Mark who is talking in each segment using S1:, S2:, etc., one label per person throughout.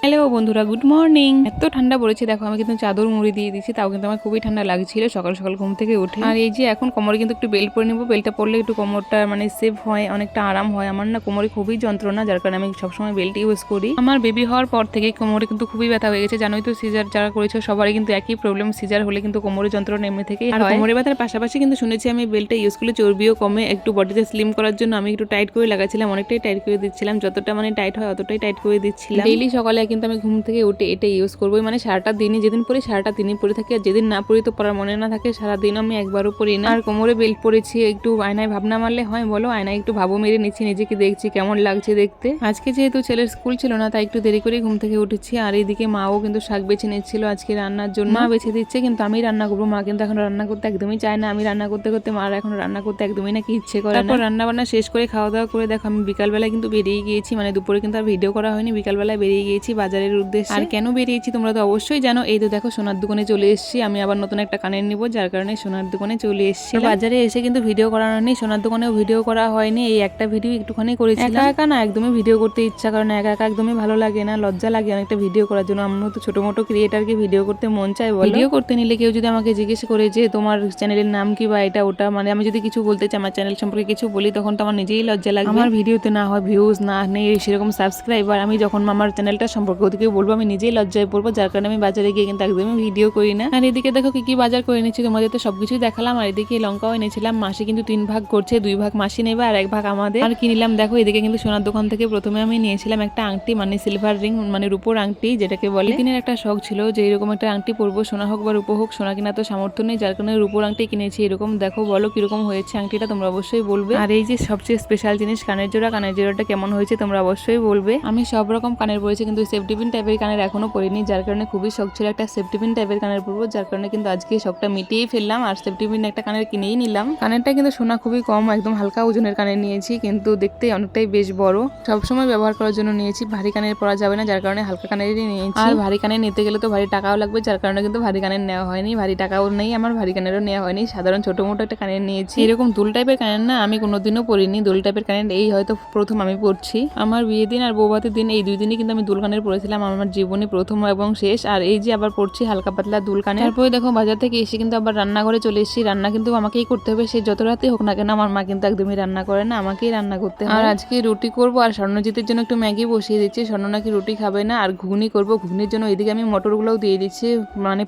S1: Hello বন্ধুরা, good morning. এত ঠান্ডা পড়েছে, দেখো আমি কিন্তু চাদর মুড়ি দিয়ে দিচ্ছি, তাও কিন্তু আমার খুবই ঠান্ডা লাগছিল সকাল সকাল ঘুম থেকে উঠে। আর এই যে এখন কোমরে কিন্তু একটু বেল্ট পরে নিবো, বেল্টটা পরলে একটু কোমরটা সেফ হয়, অনেকটা আরাম হয়। আমার না কোমরে খুবই যন্ত্রণা, যার কারণে আমি সবসময় বেল্ট ইউজ করি। আমার বেবি হওয়ার পর থেকে কোমরে কিন্তু খুবই ব্যথা হয়ে গেছে, জানোই তো সিজার যারা করেছে সবারই কিন্তু একই প্রবলেম, সিজার হলে কিন্তু কোমরে যন্ত্রণা এমনি থেকেই হয়। কোমরে ব্যথার পাশাপাশি কিন্তু শুনেছি আমি বেল্টটা ইউজ করলে চর্বিও কমে, একটু বডিতে স্লিম করার জন্য আমি একটু টাইট করে লাগাচ্ছিলাম, অনেকটাই টাইট করে দিচ্ছিলাম, যতটা টাইট হয় অতটাই টাইট করে দিচ্ছিলাম। ডেইলি সকালে কিন্তু আমি ঘুম থেকে উঠে এটা ইউজ করবোই, সারাটা দিনই যেদিন পরি সারাটা দিনই পরে থাকি, আর যেদিন না পরি তো পরার মনে না থাকে সারাদিনও আমি একবারও পরি না। আর কোমরে বেল্ট পরেছি, একটু আয়নায় ভাবনা মারলে হয় বলো? আয়নায় একটু ভাবো মেরে নিচ্ছি নিজেকে, দেখছি কেমন লাগছে দেখতে। আজকে যেহেতু ছেলের স্কুল ছিল না, তাই একটু দেরি করে ঘুম থেকে উঠেছি। আর এইদিকে মাও কিন্তু শাক বেছে নিচ্ছিল আজকে রান্নার জন্য। মা বেছে দিচ্ছে কিন্তু আমি রান্না করবো, মা কিন্তু এখন রান্না করতে একদমই চায় না। আমি রান্না করতে করতে মার এখন রান্না করতে একদমই নাকি ইচ্ছে করে না। তারপর রান্না বান্না শেষ করে খাওয়া দাওয়া করে দেখো আমি বিকালবেলায় কিন্তু বেরিয়ে গিয়েছি, দুপুরে কিন্তু আর ভিডিও করা হয়নি, বিকালবেলায় বেরিয়ে গিয়েছি বাজারের উদ্দেশ্যে। আর কেন বেরিয়েছি তোমরা তো অবশ্যই জানো। এই তো দেখো সোনার দোকানে চলে এসেছি, আমি আবার নতুন একটা কানের নিব, যার কারণে সোনার দোকানে চলে এসেছি। বাজারে এসে কিন্তু ভিডিও করানো নেই, সোনার দোকানেও ভিডিও করা হয়নি, এই একটা ভিডিও একটুখানি করেছিলাম। একা একা না একদমই ভিডিও করতে ইচ্ছা করে না, একা একা একদমই ভালো লাগে না, লজ্জা লাগে অনেকটা ভিডিও করার জন্য। আমার তো ছোট মোটো ক্রিয়েটারকে ভিডিও করতে মন চায়, ভিডিও করতে নিলে কেউ যদি আমাকে জিজ্ঞেস করে যে তোমার চ্যানেলের নাম কি বা এটা ওটা, আমি যদি কিছু বলতে চাই আমার চ্যানেল সম্পর্কে কিছু বলি, তখন তো আমার নিজেই লজ্জা লাগে। আমার ভিডিওতে না হয় ভিউজ, না নেই সেরকম সাবস্ক্রাইবার, আমি যখন আমার চ্যানেলটা সম্পর্কে ওদিকে বলবো আমি নিজেই লজ্জায় পড়বো, যার কারণে আমি বাজারে গিয়ে কিন্তু একদমই ভিডিও করি না। আর এদিকে দেখো কি কি বাজার করে নিচ্ছি, তোমাদের তো সবকিছুই দেখালাম। আর এদিকে লঙ্কাও এনেছিলাম, মাসি কিন্তু 3 ভাগ করছে, 2 ভাগ মাসি নেবে আর 1 ভাগ আমাদের। আর কি নিলাম দেখো, এদিকে কিন্তু সোনার দোকান থেকে প্রথমে আমি নিয়েছিলাম একটা আংটি, সিলভার রিং, রূপোর আংটি যেটাকে বলে। দিনের একটা শখ ছিল যে এরকম একটা আংটি পরবো, সোনা হোক বা রূপো হোক, সোনা কিনা তো সামর্থ্য নেই, যার কারণে রূপোর আংটি কিনেছি। এরকম দেখো, বলো কিরকম হয়েছে আংটিটা, তোমরা অবশ্যই বলবে। আর এই যে সবচেয়ে স্পেশাল জিনিস কানের জোড়াটা কেমন হয়েছে তোমরা অবশ্যই বলবে। আমি সব রকম কানের পরেছি, কিন্তু সেফটি পিন টাইপের কানের এখনো পরিনি, যার কারণে খুবই শখ ছিল একটা সেফটি পিন টাইপের কানের পরবো, যার কারণে কিন্তু আজকে শখটা মিটিয়েই ফেললাম আর সেফটি পিন একটা কানের কিনেই নিলাম। কানেরটা কিন্তু সোনা খুবই কম, একদম হালকা ওজনের কানের নিয়েছি, কিন্তু দেখতে অনেকটাই বেশ বড়, সবসময় ব্যবহার করার জন্য নিয়েছি। ভারী কানের পরা যাবে না, যার কারণে হালকা কানেরই নিয়েছি। আর ভারী কানের নিতে গেলে তো ভারী টাকাও লাগবে, যার কারণে কিন্তু ভারী কানের নেওয়া হয়নি, ভারী টাকাও নেই আমার, ভারী কানেরও নেওয়া হয়নি, সাধারণ ছোট মোটো একটা কানের নিয়েছি। এরকম দুল টাইপের কানের না আমি কোনোদিনও পরিনি, দুল টাইপের কানের এই হয়তো প্রথম আমি পরছি। আমার বিয়ের দিন আর বৌভাতের দিন এই 2 দিনই কিন্তু আমি দুল কানের পরেছিলাম, আমার জীবনে প্রথম এবং শেষ। আর এই যে আবার পড়ছি হালকা পাতলা দুল কানের। তারপরে দেখো বাজার থেকে এসে কিন্তু আবার রান্নাঘরে চলে এসেছি, রান্না কিন্তু আমাকেই করতে হবে, সে যত রাতেই হোক না কেন, আমার মা কিন্তু একদমই রান্না করে না, আমাকেই রান্না করতে হয়। আর আজকে রুটি করবো, আর স্বর্ণজিতের জন্য একটু ম্যাগি বসিয়ে দিচ্ছি, স্বর্ণ নাকি রুটি খাবে না। আর ঘুগনি করবো, ঘুগনির জন্য এদিকে আমি মটরগুলোও দিয়ে দিচ্ছি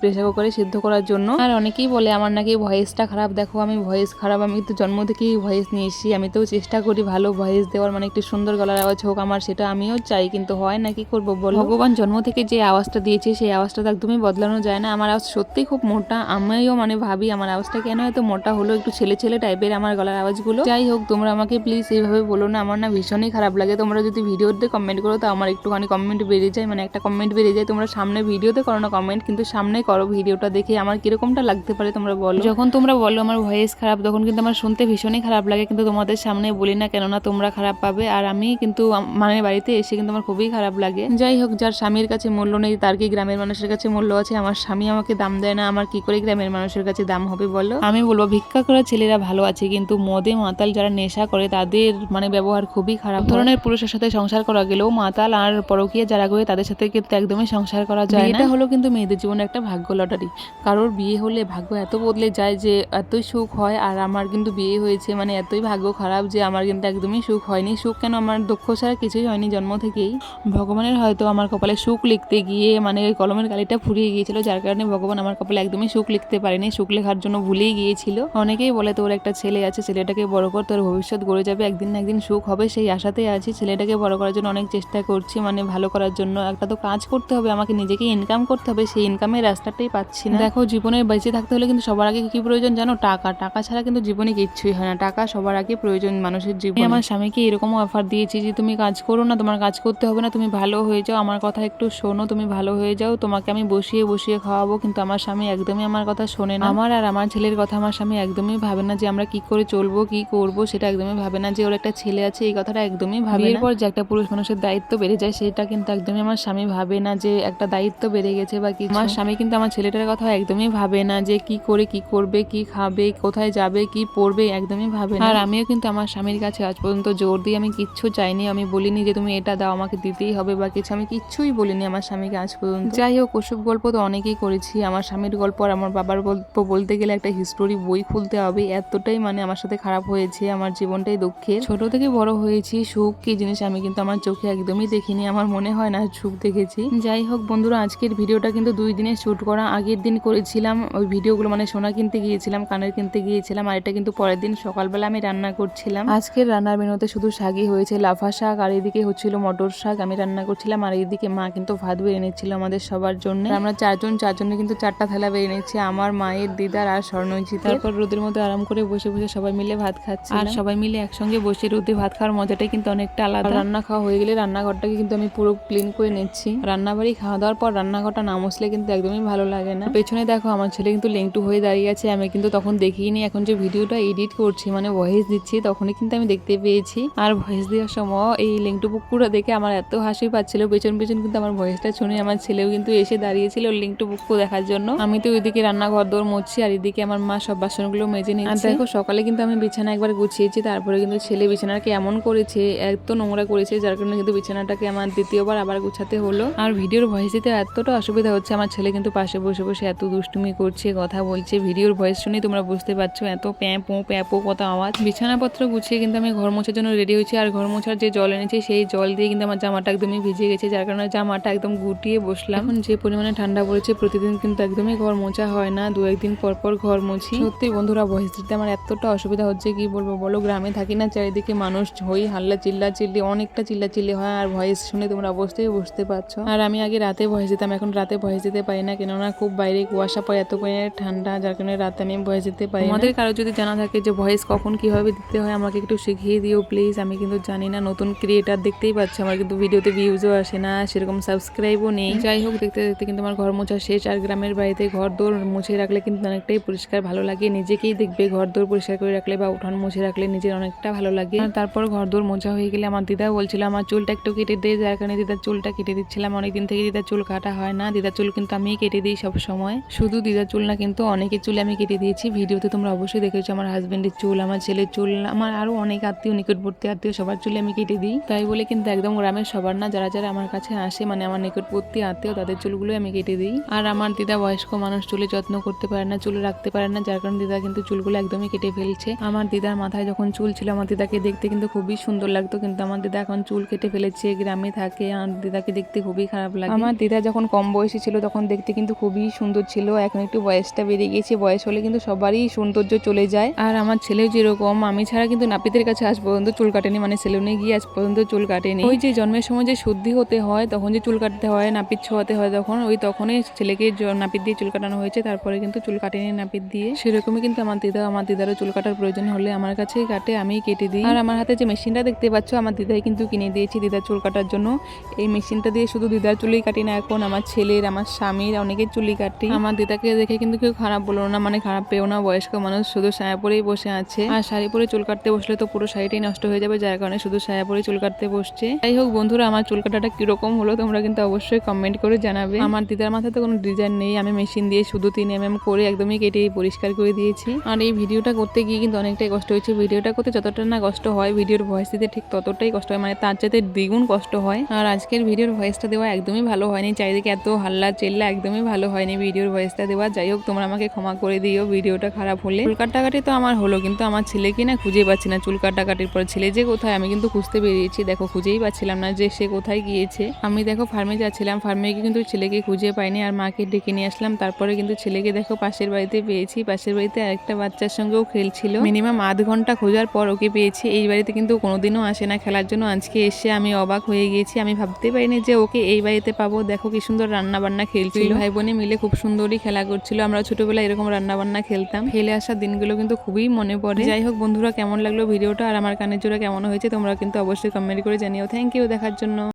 S1: প্রেসার কুকারে সিদ্ধ করার জন্য। আর অনেকেই বলে আমার নাকি ভয়েসটা খারাপ, দেখো আমি ভয়েস খারাপ, আমি কিন্তু জন্ম থেকেই ভয়েস নিয়ে এসেছি, আমি তো চেষ্টা করি ভালো ভয়েস দেওয়ার, একটু সুন্দর গলার আওয়াজ হোক আমার, সেটা আমিও চাই, কিন্তু হয় না, কি করবো বলো। ভগবান জন্ম থেকে যে আওয়াজটা দিয়েছে সেই আওয়াজটা তো একদমই বদলানো যায় না। আমার আওয়াজ সত্যিই খুব মোটা, আমিও ভাবি আমার আওয়াজটা কেন এত মোটা হলো, একটু ছেলে ছেলে টাইপের আমার গলার আওয়াজগুলো। যাই হোক, তোমরা আমাকে প্লিজ এইভাবে বলো না, আমার না ভীষণই খারাপ লাগে। তোমরা যদি ভিডিওতে কমেন্ট করো তো আমার একটুখানি কমেন্ট বেড়ে যায়, একটা কমেন্ট বেড়ে যায়। তোমরা সামনে ভিডিওতে করো না কমেন্ট, কিন্তু সামনে করো, ভিডিওটা দেখে আমার কিরকমটা লাগতে পারে তোমরা বলো। যখন তোমরা বলো আমার ভয়েস খারাপ, তখন কিন্তু আমার শুনতে ভীষণই খারাপ লাগে, কিন্তু তোমাদের সামনে বলি না, কেননা তোমরা খারাপ পাবে। আর আমি কিন্তু বাড়িতে এসে কিন্তু আমার খুবই খারাপ লাগে। যাই হোক, যার স্বামীর কাছে মূল্য নেই তার কি গ্রামের মানুষের কাছে মূল্য আছে? আমার স্বামী আমাকে দাম দেয় না, আমার কি করে গ্রামের মানুষের কাছে দাম হবে বলো? আমি বলবো ভিক্ষা করা ছেলেরা ভালো আছে, কিন্তু মদে মাতাল যারা নেশা করে তাদের ব্যবহার খুবই খারাপ। ধরনের পুরুষের সাথে সংসার করা গেলেও মাতাল আর পরকীয়া যারা করে তাদের সাথে কিন্তু একদমই সংসার করা যায় না। এটা হলো কিন্তু মেয়েদের জীবনে একটা ভাগ্য লটারি, কারোর বিয়ে হলে ভাগ্য এত বদলে যায় যে এতই সুখ হয়। আর আমার কিন্তু বিয়ে হয়েছে এতই ভাগ্য খারাপ যে আমার কিন্তু একদমই সুখ হয়নি। সুখ কেন, আমার দুঃখ ছাড়া কিছুই হয়নি জন্ম থেকেই। ভগবানের হয়তো আমার কপালে সুখ লিখতে গিয়ে ওই কলমের কালিটা ফুরিয়ে গিয়েছিল, যার কারণে ভগবান আমার কপালে একদমই সুখ লিখতে পারেনি, সুখ লেখার জন্য ভুলেই গিয়েছিল। অনেকেই বলে তোর একটা ছেলে আছে, ছেলেটাকে বড় কর, তোর ভবিষ্যৎ গড়ে যাবে, একদিন না একদিন সুখ হবে, সেই আশাতেই আছি। ছেলেটাকে বড় করার জন্য অনেক চেষ্টা করছি, ভালো করার জন্য। একটা তো কাজ করতে হবে, আমাকে নিজেকে ইনকাম করতে হবে, সেই ইনকামের রাস্তাটাই পাচ্ছি না। দেখো, জীবনে বেঁচে থাকতে হলে কিন্তু সবার আগে কি প্রয়োজন জানো? টাকা। টাকা ছাড়া কিন্তু জীবনে কিচ্ছুই হয় না, টাকা সবার আগে প্রয়োজন মানুষের জীবনে। আমার স্বামীকে এরকম অফার দিয়েছি যে তুমি কাজ করো না, তোমার কাজ করতে হবে না, তুমি ভালো হয়ে যাও, আমার কথা একটু শোনো, তুমি ভালো হয়ে যাও, তোমাকে আমি বসিয়ে বসিয়ে খাওয়াবো। কিন্তু আমার স্বামী একদমই আমার কথা শোনে না। আমার আর আমার ছেলের কথা আমার স্বামী একদমই ভাবে না, যে আমরা কি করে চলবো, কি করবো, সেটা একদমই ভাবে না। যে ওর একটা ছেলে আছে এই কথাটা একদমই ভাবে না। এরপর যে একটা পুরুষ মানুষের দায়িত্ব বেড়ে যায়, সেটা কিন্তু একদমই আমার স্বামী ভাবে না, যে একটা দায়িত্ব বেড়ে গেছে বা কি। আমার স্বামী কিন্তু আমার ছেলেটার কথা একদমই ভাবে না, যে কি করে কি করবে, কি খাবে, কোথায় যাবে, কি পড়বে, একদমই ভাবে না। আর আমিও কিন্তু আমার স্বামীর কাছে আজ পর্যন্ত জোর দিয়ে আমি কিচ্ছু চাইনি, আমি বলিনি যে তুমি এটা দাও, আমাকে দিতেই হবে বা কিছু, আমি কিচ্ছুই বলিনি আমার স্বামীকে আজ পর্যন্ত। যাই হোক, ওসব গল্প তো অনেকেই করেছি। আমার স্বামীর গল্প আর আমার বাবার গল্প বলতে গেলে একটা হিস্টোরি বই খুলতে হবে, এতটাই মানে আমার সাথে খারাপ হয়েছে, আমার জীবনটাই দুঃখের। ছোট থেকে বড় হয়েছি, সুখ কি জিনিস আমি কিন্তু আমার চোখে একদমই দেখিনি, আমার মনে হয় না সুখ দেখেছি। যাই হোক বন্ধুরা, আজকের ভিডিওটা কিন্তু 2 দিনে শুট করা। আগের দিন করেছিলাম ওই ভিডিওগুলো, মানে সোনা কিনতে গিয়েছিলাম, কানের কিনতে গিয়েছিলাম, আর এটা কিন্তু পরের দিন সকালবেলা আমি রান্না করছিলাম। আজকের রান্নার মেনুতে শুধু শাকই হয়েছে, লাফা শাক, আর এদিকে হচ্ছিল মটর শাক আমি রান্না করছিলাম, আর এইদিকে মা কিন্তু ভাত বেড়ে নিচ্ছিল আমাদের সবার জন্য। আমরা চারজনে কিন্তু 4টা থালা বেড়ে নিচ্ছি, আমার, মায়ের, দিদার আর স্বর্ণজিৎ। তারপর রোদের মধ্যে আরাম করে বসে বসে সবাই মিলে ভাত খাচ্ছি, আর সবাই মিলে একসঙ্গে বসে রোদে ভাত খাওয়ার মজাটাই কিন্তু অনেকটা আলাদা। রান্না খাওয়া হয়ে গেলে রান্নাঘরটাকে কিন্তু আমি পুরো ক্লিন করে নিচ্ছি। রান্নাবাড়ি খাওয়া দাওয়ার পর রান্নাঘরটা না মুছলে কিন্তু একদমই ভালো লাগে না। পেছনে দেখো আমার ছেলে কিন্তু লেংটু হয়ে দাঁড়িয়ে আছে, আমি কিন্তু তখন দেখিনি। এখন যে ভিডিওটা এডিট করছি, মানে ভয়েস দিচ্ছি, তখনই কিন্তু আমি দেখতে পেয়েছি। আর ভয়েস দেওয়ার সময় এই লেংটু পুকুরটা দেখে আমার এত হাসি পাচ্ছিল, পেছন কিন্তু আমার ভয়েসটা শুনে আমার ছেলেও কিন্তু এসে দাঁড়িয়েছিল লেংটু পুকু দেখার জন্য। আমি তো ওইদিকে রান্নাঘর দৌড় মুছছি, আর এদিকে আমার মা সব বাসনগুলো মেজে নিচ্ছে। আর দেখো সকালে কিন্তু আমি বিছানা একবার গুছিয়েছি, তারপরে কিন্তু ছেলে বিছানাকে এমন করেছে, এত নোংরা করেছে, যার কারণে কিন্তু বিছানাটাকে আমার দ্বিতীয়বার আবার গুছাতে হলো। আর ভিডিওর ভয়েস দিতে এতটা অসুবিধা হচ্ছে, আমার ছেলে কিন্তু পাশে বসে বসে এত দুষ্টুমি করছে, কথা বলছে। ভিডিওর ভয়েস শুনে তোমরা বুঝতে পারছো এত প্যাঁপো কত আওয়াজ। বিছানাপত্র গুছিয়ে কিন্তু আমি ঘর মোছার জন্য রেডি হয়েছি, আর ঘর মোছার যে জল এনেছি সেই জল দিয়ে কিন্তু আমার জামাটা একদমই ভিজে গেছে, যার কারণে জামাটা একদম গুটিয়ে বসলাম। এখন যে পরিমাণে ঠান্ডা পড়েছে, প্রতিদিন কিন্তু একদমই ঘর মোছা হয় না, 2-1 দিন পর পর ঘর মুছি। সত্যি বন্ধুরা, ভয়েস দিতে আমার এতটা অসুবিধা হচ্ছে, কি বলবো বলো। গ্রামে থাকি না, চারিদিকে মানুষ হই হাল্লা চিল্লি, অনেকটা চিল্লি হয়, আর ভয়েস শুনে তোমরা অবশ্যই বুঝতে পারছো। আর আমি আগে রাতে ভয়েস দিতাম, এখন রাতে ভয়েস দিতে পারি না, কেননা খুব বাইরে কুয়াশা পড়ে, এত পরিমাণে ঠান্ডা, যার কারণে রাতে আমি ভয়েস দিতে পারি না। আমাদের কারো যদি জানা থাকে যে ভয়েস কখন কিভাবে দিতে হয়, আমাকে একটু শিখিয়ে দিও প্লিজ, আমি কিন্তু জানি না। নতুন ক্রিয়েটার, দেখতেই পাচ্ছি আমার কিন্তু ভিডিওতে ভিউজও আসে না, সেরকম সাবস্ক্রাইবও নেই। যাই হোক, দেখতে দেখতে কিন্তু আমার ঘর মোছা শেষ। আর গ্রামের বাড়িতে ঘর দৌড় মুছে রাখলে কিন্তু অনেকটাই পরিষ্কার ভালো লাগে, নিজেকেই দেখবে ঘর দৌড় পরিষ্কার করে রাখলে বা উঠান মুছে রাখলে নিজের অনেকটা ভালো লাগে। আর তারপর ঘর দৌড় মোছা হয়ে গেলে আমার দিদা বলছিল আমার চুলটা একটু কেটে দে, যার কারণে দিদার চুলটা কেটে দিচ্ছিলাম। অনেকদিন থেকে দিদার চুল কাটা হয় না, দিদার চুল কিন্তু আমি কেটে দিই সব সময়। শুধু দিদার চুল না, কিন্তু অনেকের চুল আমি কেটে দিয়েছি। ভিডিওতে তোমরা অবশ্যই দেখেছো আমার হাজবেন্ডের চুল, আমার ছেলের চুল, আমার আরো অনেক আত্মীয়, নিকটবর্তী আত্মীয় সবার চুল আমি কেটে দিই। তাই বলে কিন্তু একদম গ্রামের সবার না, যারা যারা আমার কাছে আসে, মানে আমার নিকটবর্তী আত্মীয়, তাদের চুলগুলো আমি কেটে দিই। আর আমার দিদা বয়স্ক মানুষ, চুলে যত্ন করতে পারে না, চুল রাখতে পারে না, যার কারণে দিদা কিন্তু চুলগুলো একদমই কেটে ফেলছে। আমার দিদার মাথায় যখন চুল ছিল, আমার দিদাকে দেখতে কিন্তু খুবই সুন্দর লাগতো, কিন্তু আমার দিদা এখন চুল কেটে ফেলেছে, গ্রামে থাকে, আর দিদাকে দেখতে খুবই খারাপ লাগে। আমার দিদা যখন কম বয়সী ছিল তখন দেখতে কিন্তু খুবই সুন্দর ছিল, এখন একটু বয়সটা বেড়ে গিয়েছে, বয়স হলে কিন্তু সবারই সৌন্দর্য চলে যায়। আর আমার ছেলেও যেরকম, আমি ছাড়া কিন্তু নাপিতের কাছে আজ পর্যন্ত চুল কাটেনি, মানে সেলুনে গিয়ে আজ পর্যন্ত চুল কাটেনি। ওই যে জন্মের সময় যে শুদ্ধি হতে হয়, তখন যে চুল কাটতে হয়, নাপিত ছোঁয়াতে হয়, তখনই ছেলেকে নাপিত দিয়ে চুল কাটানো হয়েছে, তারপরে কিন্তু চুল কাটেনি নাপিত দিয়ে। সেরকমই কিন্তু আমার দিদারও চুল কাটার প্রয়োজন হলে আমার কাছেই কাটে, আমিই কেটে দিই। আর আমার হাতে যে মেশিনটা দেখতে পাচ্ছ, আমার দিদাই কিন্তু কিনে দিয়েছি দিদার চুল কাটার জন্য। এই মেশিনটা দিয়ে শুধু দিদার চুলই কাটি না, এখন আমার ছেলের, আমার স্বামীর, অনেকের চুলই কাটি। আমার দিদাকে দেখে কিন্তু কেউ খারাপ বলো না, মানে খারাপ পেও না, বয়স্ক মানুষ শুধু সায়া পরেই বসে আছে, আর শাড়ি পরে চুল কাটতে বসলে তো পুরো শাড়িটাই নষ্ট হয়ে যাবে, যার কারণে শুধু সায়া পরে চুল কাটতে বসছে। যাই হোক বন্ধুরা, আমার চুল কাটাটা কিরকম হলো তোমরা কিন্তু অবশ্যই কমেন্ট করে জানাবে। আমার দিদার মাথায় তো কোনো ডিজাইন নেই, আমি মেশিন দিয়ে শুধু 3 mm করে একদমই কেটে পরিষ্কার করে দিয়েছি। আর এই ভিডিওটা করতে গিয়ে কিন্তু অনেকটাই কষ্ট হয়েছে। ভিডিওটা করতে যতটা না কষ্ট হয়, ভিডিওর ভয়েস দিতে ঠিক ততটাই কষ্ট হয়, মানে তার চাইতে দ্বিগুণ কষ্ট হয়। আর আজকের ভিডিওর ভয়েসটা দেওয়া একদমই ভালো হয়নি, চারিদিকে এত হাল্লা চেল্লা, একদমই ভালো হয়নি ভিডিওর ভয়েসটা দেওয়া। যাই হোক, তোমরা আমাকে ক্ষমা করে দিও ভিডিওটা খারাপ হলে। চুল কাটাকাটি তো আমার হলো, কিন্তু আমার ছেলেকে না খুঁজে পাচ্ছি না। চুল কাটাকাটির পর ছেলে যে কোথায়, আমি কিন্তু খুঁজতে বেরিয়েছি, দেখো খুঁজেই পাচ্ছিলাম না যে সে কোথায় গিয়েছে। আমি দেখো ফার্মে যাচ্ছিলাম, ফার্মে গিয়ে কিন্তু ছেলেকে খুঁজে পাইনি, আর মাকে ডেকে নিয়ে আসলাম। তারপরে কিন্তু ছেলেকে দেখো পাশের বাড়িতে পেয়েছি, পাশের বাড়িতে আরেকটা বাচ্চার সঙ্গেও খেলছিল। মিনিমাম আধ ঘন্টা খোঁজার পর ওকে পেয়েছি। এই বাড়িতে কিন্তু কোনোদিনও আসে না খেলার জন্য, আজকে এসে আমি অবাক হয়ে গিয়েছি। আমি ভাবতে পারিনি যে ওকে এই বাড়িতে পাবো। দেখো কি সুন্দর রান্না বান্না খেলছিল, ভাই বোনে মিলে খুব সুন্দরই খেলা করছিল। আমরা ছোটবেলায় এরকম রান্না বান্না খেলতাম, খেলে আসা দিনগুলো কিন্তু খুবই মনে পড়ে। যাই হোক বন্ধুরা, কেমন লাগলো ভিডিওটা আর আমার কানের জোড়া কেমন হয়েছে তোমরা কিন্তু অবশ্যই কমেন্ট করে জানিও। থ্যাংক ইউ দেখার জন্য।